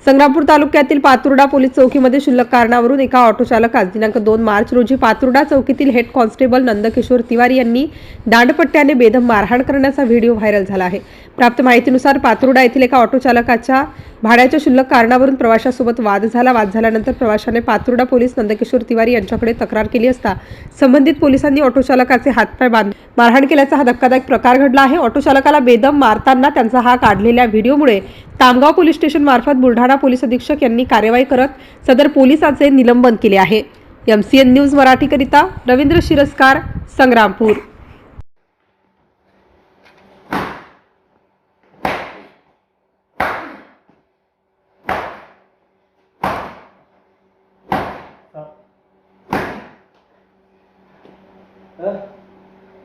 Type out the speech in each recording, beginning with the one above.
संग्रामपूर तालुक्यातील पातुर्डा पोलीस चौकीमध्ये क्षुल्लक कारणावरून एका ऑटो चालकास दिनांक 2 मार्च रोजी पातुर्डा चौकीतील हेड कॉन्स्टेबल नंदकिशोर तिवारी यांनी दांडपट्ट्याने बेदम मारहाण करण्याचा व्हिडिओ व्हायरल झाला आहे। प्राप्त माहितीनुसार पातुर्डा येथील एका ऑटो चालकाच्या भाड्याच्या क्षुल्लक कारणावरून प्रवाशासोबत वाद झाल्यानंतर प्रवाशाने पातुर्डा पोलीस नंदकिशोर तिवारी यांच्याकडे तक्रार केली असता संबंधित पोलिसांनी ऑटो चालकाचे हातपाय बांधून मारहाण केल्याचा हा धक्कादायक प्रकार घडला आहे। ऑटो चालकाला बेदम मारताना त्यांचा हा काढलेल्या व्हिडिओमुळे तामगाव पोलीस स्टेशन मार्फत बुलढाणा पोलीस अधीक्षक यांनी कार्यवाही करत सदर पोलिसांचे निलंबन केले आहे। MCN न्यूज मराठीकरिता रवींद्र शिरस्कार, संग्रामपूर।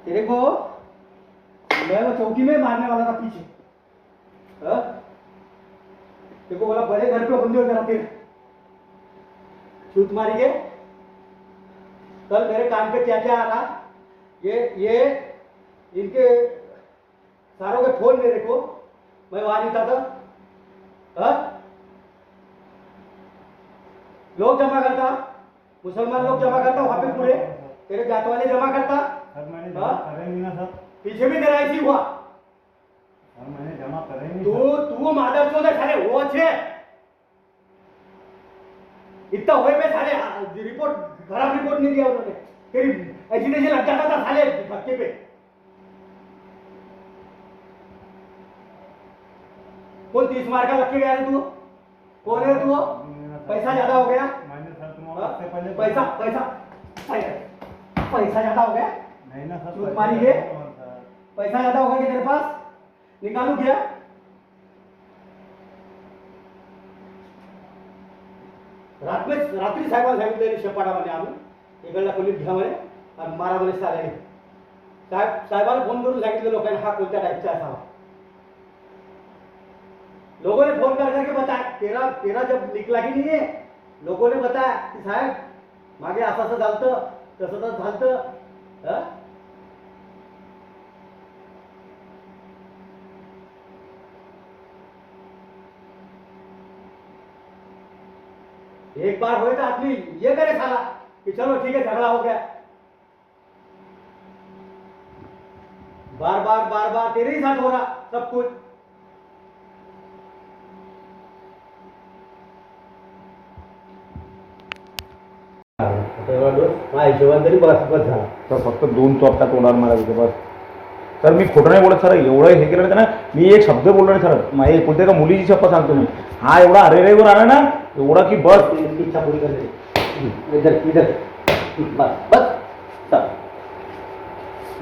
तेरे को मैं वो चौकी में मारने वाला था पीछे। तेरे को बोला बड़े घर पे बंदे हो जरा फिर छूट मारी के। कल मेरे कान पे क्या क्या आ रहा, ये इनके सारों के फोन मेरे को, मैं वहां नहीं था। लोग जमा करता, मुसलमान लोग जमा करता वहां पे पूरे तेरे जात वाले जमा करता। पीछे भी तेरा ऐसी हुआ। मैंने जमा करेंगे तू माधव चौधरी साले वो छे इतना होए में साले रिपोर्ट खराब रिपोर्ट नहीं दिया उन्होंने। तेरी ऐसी नहीं लग जाता था साले धक्के पे। कौन 30 मार का लग के गया रे तू? कौन है तू? पैसा ज्यादा हो गया? मैंने सर तुम्हारे पहले पैसा ज्यादा हो गया? नहीं ना सर, छूट मारी है? पैसा ज्यादा होगा कि तेरे पास? निकालू क्या? रात्री साहेबांना सांगितलं शेपाटामध्ये आम्ही इकडला खोलीत घ्या म्हणे आणि मारा म्हणे साल्याने। साहेबांना फोन करून सांगितलं लोकांना हा कोणत्या टाईपचा असावा। लोगों ने फोन कर करके बताया, तेरा जब निकला की नहीं है, लोगों ने बताया कि साहेब मागे असं झालतं तसं झालतं। एक बार होए तो आदमी ये करे साला कि चलो ठीक है झगड़ा हो गया। बार बार तेरे ही साथ हो रहा सब कुछ। हिशोबान तरी बस झाला सर, फक्त 2 चोपटा तोंडावर मारायचं बस। सर मी खोटं नाही बोलत सर, एवढं हे केलं ना मी एक शब्द बोललो नाही सर। माझ्या कोणत्या का मुलीची शपथ सांगतो मी। हा एवढा अरेरेवर आला ना एवढा की बस इच्छा पूरी कर दे। इधर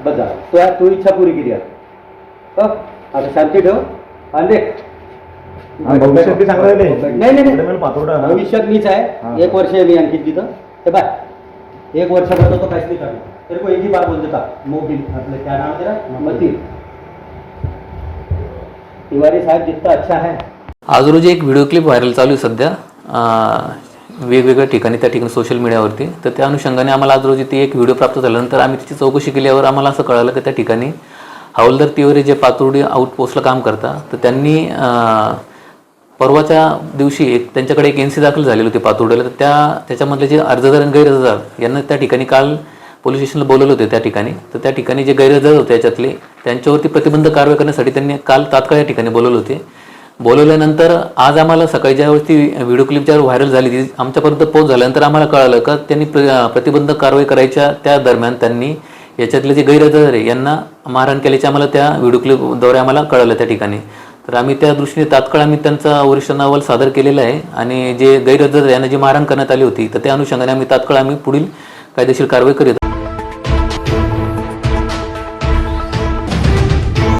बस जा तू इच्छा पूरी केली आता शांती ठेव आणि देख भविष्यात बी चांगलं राहिले। नाही पातोडा भविष्यात मीच आहे। 1 वर्ष आहे मी आणखी तिथं। हे बाय 1 वर्षापर्यंत तो काहीच नाही करणार। तेरे को एक ही बार बोल देता मोबिल आपलं क्या नाम तेरा मती तिवारी साहेब जितना अच्छा है। आज रोजी एक व्हिडिओ क्लिप व्हायरल चालू आहे सध्या वेगवेगळ्या ठिकाणी, त्या ठिकाणी सोशल मीडियावरती। तर त्या अनुषंगाने आम्हाला आज रोजी ती एक व्हिडिओ प्राप्त झाल्यानंतर आम्ही तिची चौकशी केल्यावर आम्हाला असं कळालं की त्या ठिकाणी हवालदार तिवारी जे पातुर्डी आउटपोस्टला काम करतात, तर त्यांनी परवाच्या दिवशी त्यांच्याकडे एक NC दाखल झालेली होती पातुर्डीला। तर त्याच्यामधले जे अर्जदार आणि गैरहजर यांना त्या ठिकाणी काल पोलीस स्टेशनला बोलवले होते त्या ठिकाणी। तर त्या ठिकाणी जे गैरहजर होते त्याच्यातले त्यांच्यावरती प्रतिबंधक कारवाई करण्यासाठी त्यांनी काल तात्काळ या ठिकाणी बोलवले होते। बोलवल्यानंतर आज आम्हाला सकाळी ज्यावेळी व्हिडिओ क्लिप ज्यावेळी व्हायरल झाली ती आमच्यापर्यंत पोहोच झाल्यानंतर आम्हाला कळालं का त्यांनी प्रतिबंधक कारवाई करायच्या त्या दरम्यान त्यांनी याच्यातले जे गैरहजर आहे यांना मारहाण केल्याचे आम्हाला त्या व्हिडिओ क्लिपद्वारे आम्हाला कळालं त्या ठिकाणी। तर आम्ही त्या दृष्टीने तात्काळ आम्ही त्यांचा वरिष्ठांना अहवाल सादर केलेला आहे आणि जे गैरहजर यांना जी मारहाण करण्यात आली होती तर त्या अनुषंगाने आम्ही तात्काळ पुढील कायदेशीर कारवाई करीत